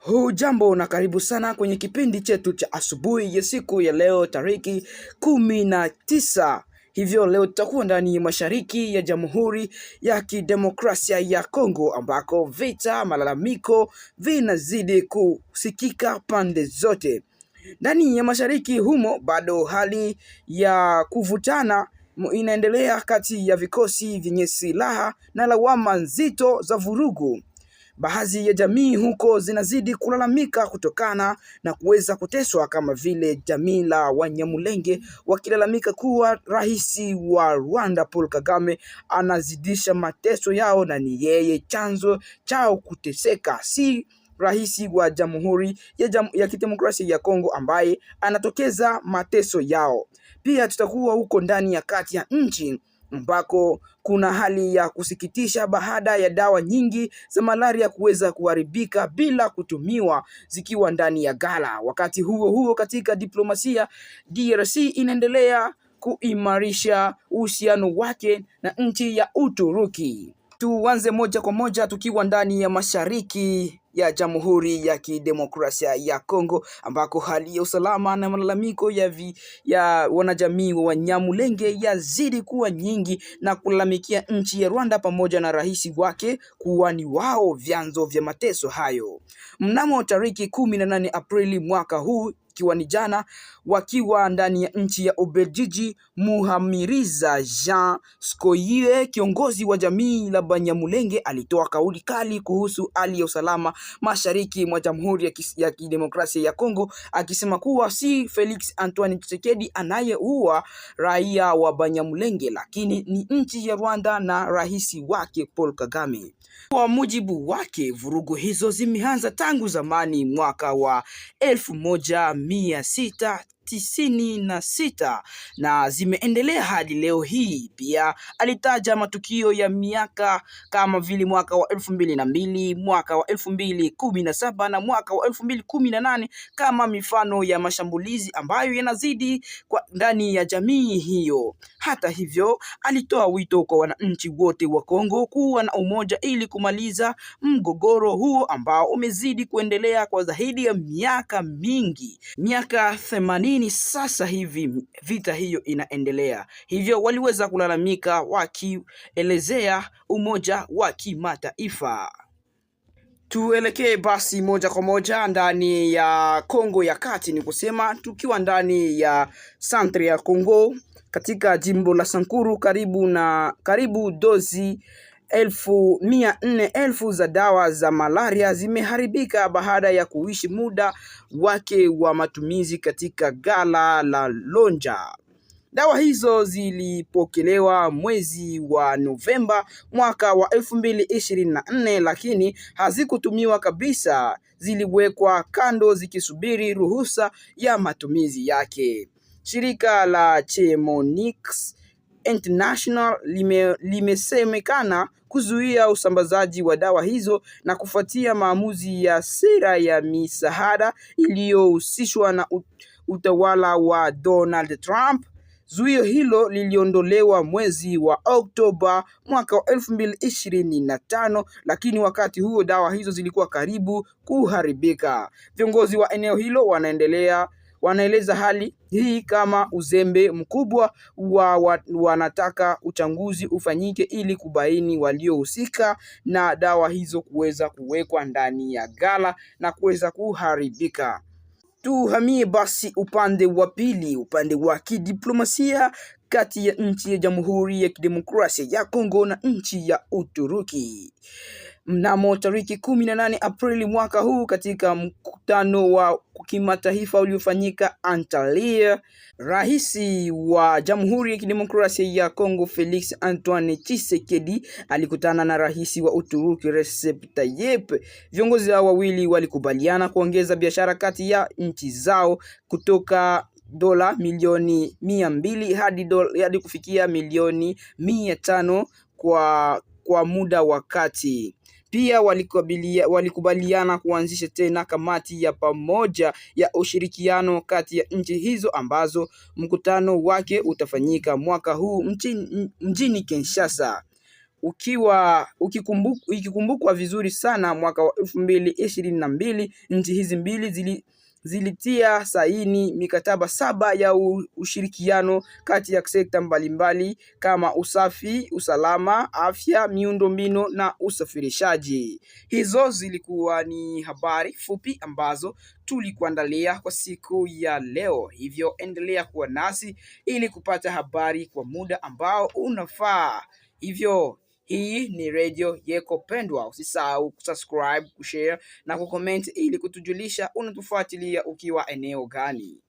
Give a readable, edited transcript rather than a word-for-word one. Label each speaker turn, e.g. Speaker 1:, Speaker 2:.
Speaker 1: Hujambo na karibu sana kwenye kipindi chetu cha asubuhi ya siku ya leo tariki 19. Hivyo leo tutakuwa ndani ya mashariki ya Jamhuri ya Kidemokrasia ya Kongo ambako vita malalamiko vinazidi kusikika pande zote. Ndani ya mashariki humo bado hali ya kuvutana inaendelea kati ya vikosi vyenye silaha na lawama nzito za vurugu. Baadhi ya jamii huko zinazidi kulalamika kutokana na kuweza kuteswa, kama vile jamii la Wanyamulenge wakilalamika kuwa rais wa Rwanda Paul Kagame anazidisha mateso yao na ni yeye chanzo chao kuteseka, si rais wa Jamhuri ya Kidemokrasia ya Kongo ambaye anatokeza mateso yao. Pia tutakuwa huko ndani ya kati ya nchi ambako kuna hali ya kusikitisha baada ya dawa nyingi za malaria kuweza kuharibika bila kutumiwa zikiwa ndani ya ghala. Wakati huo huo, katika diplomasia, DRC inaendelea kuimarisha uhusiano wake na nchi ya Uturuki. Tuanze moja kwa moja tukiwa ndani ya mashariki ya Jamhuri ya Kidemokrasia ya Kongo ambako hali ya usalama na malalamiko ya wanajamii wa Wanyamulenge yazidi kuwa nyingi na kulalamikia nchi ya Rwanda pamoja na rais wake kuwa ni wao vyanzo vya mateso hayo. Mnamo tariki 18 Aprili mwaka huu, ikiwa ni jana, wakiwa ndani ya nchi ya Ubelgiji, Muhamiriza Jean Skoye, kiongozi wa jamii la Banyamulenge, alitoa kauli kali kuhusu hali ya usalama mashariki mwa Jamhuri ya Kidemokrasia ya Kongo, akisema kuwa si Felix Antoine Tshisekedi anayeua raia wa Banyamulenge, lakini ni nchi ya Rwanda na rais wake Paul Kagame. Kwa mujibu wake, vurugu hizo zimeanza tangu zamani mwaka wa 1696 na zimeendelea hadi leo hii. Pia alitaja matukio ya miaka kama vile mwaka wa 2002, mwaka wa 2017 na mwaka wa 2018 kama mifano ya mashambulizi ambayo yanazidi kwa ndani ya jamii hiyo. Hata hivyo, alitoa wito kwa wananchi wote wa Kongo kuwa na umoja ili kumaliza mgogoro huo ambao umezidi kuendelea kwa zaidi ya miaka mingi. Miaka 80 sasa hivi vita hiyo inaendelea. Hivyo waliweza kulalamika wakielezea umoja wa kimataifa. Tuelekee basi moja kwa moja ndani ya Kongo ya Kati, ni kusema tukiwa ndani ya Centre ya Kongo katika jimbo la Sankuru, karibu dozi 400,000 za dawa za malaria zimeharibika baada ya kuishi muda wake wa matumizi katika ghala la Lonja. Dawa hizo zilipokelewa mwezi wa Novemba mwaka wa 2024, lakini hazikutumiwa kabisa. Ziliwekwa kando zikisubiri ruhusa ya matumizi yake. Shirika la Chemonix International limesemekana kuzuia usambazaji wa dawa hizo na kufuatia maamuzi ya sera ya misaada iliyohusishwa na utawala wa Donald Trump. Zuio hilo liliondolewa mwezi wa Oktoba mwaka wa 2025, lakini wakati huo dawa hizo zilikuwa karibu kuharibika. Viongozi wa eneo hilo wanaeleza hali hii kama uzembe mkubwa wanataka uchunguzi ufanyike ili kubaini waliohusika na dawa hizo kuweza kuwekwa ndani ya ghala na kuweza kuharibika. Tuhamie basi upande wa pili, upande wa kidiplomasia kati ya nchi ya Jamhuri ya Kidemokrasia ya Kongo na nchi ya Uturuki. Mnamo tariki 18 Aprili mwaka huu, katika mkutano wa kimataifa uliofanyika Antalya, rais wa Jamhuri ya Kidemokrasia ya Kongo Felix Antoine Tshisekedi alikutana na rais wa Uturuki Recep Tayyip. Viongozi hao wawili walikubaliana kuongeza biashara kati ya nchi zao kutoka dola milioni 200 hadi kufikia milioni 500 kwa muda wa kati. Pia walikubaliana kuanzisha tena kamati ya pamoja ya ushirikiano kati ya nchi hizo ambazo mkutano wake utafanyika mwaka huu mjini Kinshasa. ikikumbukwa vizuri sana, mwaka wa 2022 nchi hizi mbili zilitia saini mikataba 7 ya ushirikiano kati ya sekta mbalimbali kama usafi, usalama, afya, miundombinu na usafirishaji. Hizo zilikuwa ni habari fupi ambazo tulikuandalia kwa siku ya leo. Hivyo endelea kuwa nasi ili kupata habari kwa muda ambao unafaa. Hivyo hii ni Radio Yeko Pendwa. Usisahau kusubscribe, kushare na kucomment ili kutujulisha unatufuatilia ukiwa eneo gani.